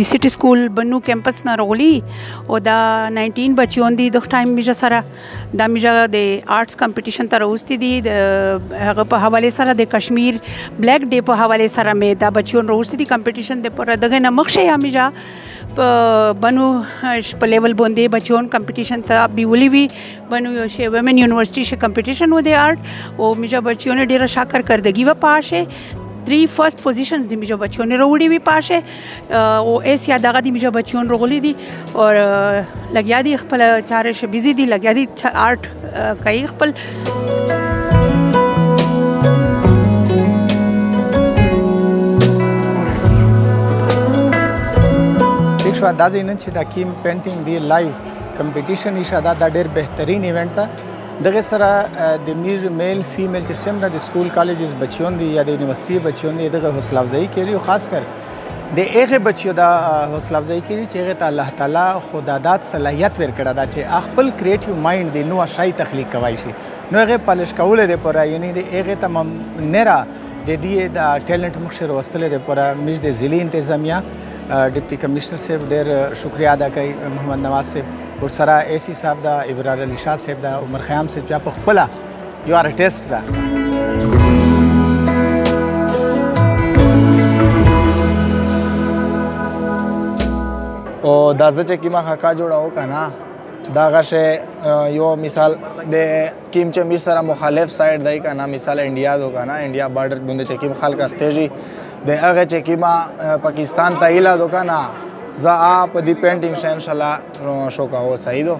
دی سٹی سکول بنو کیمپس نه راغلي او دا 19 بچیون دي د ټایم میجا سره دا میجا د آرټس کمپټیشن ته راوستي دي د هغه په حواله سره د کشمیر بلیک ډے په حواله سره مې دا بچیون راوستي دي کمپټیشن د پر دغه نه مخشه یا میجا بنو په لیول باندې بچون کمپټیشن ته بیولي وی بنو یو شی ومن یونیورسيټي شه کمپټیشن و دی آرټ او میجا بچیون ډیره شاکر کردگی و پاشه 3 فرست پوزیشنز دی میجا بچیون روړي وی پاشه او ایس یا دغه دی میجا بچیون رغلی دي اور لګیا دي خپل چارې شه بيزي دي لګیا دي آرټ کوي خپل دا ځینې چې دا کیم پینټنګ دی لایو کمپټیشن نشه دا ډېر بهترین ایونت ده دغه سره د میل فیمیل چې څومره د سکول کالجز بچیون دي یا د یونیورسيټي بچیون دي دغه حوصله افزایی کوي او خاص کر د هغه بچیو دا حوصله افزایی کوي چې هغه ته الله تعالی خدادات صلاحیت ورکړه دا چې خپل کریټیو مایند دی نو شای تخلیق کوي شي نو هغه پالش کول دی پر یعنی د هغه ته نه را د دې د ټیلنټ مخشر وستل دی پر مج د ضلعی انتظامیہ ڈپٹی کمشنر صاحب ډېر شکریہ ادا کوي محمد نواز صاحب ورسره ایسی صاحب دا ابرار علی شاه صاحب دا عمر خیام صاحب چې په خپله یو آرټسټ ده او دا زه چې کومه خاکا جوړاو که نه دا هغه یو مثال د کیم چې میر سره مخالف سایډ دی که نه مثال انډیا دو که نه انډیا بارډر باندې چې کوم خلک استېږي د هغه چې کیما پاکستان ته ایله دو که نه زه په دې پینټنګ شه انشاءالله شو کوو صحیح دو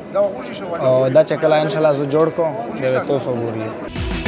او دا چې کله انشاءالله زه جوړ کوم بیا به تاسو وګورئ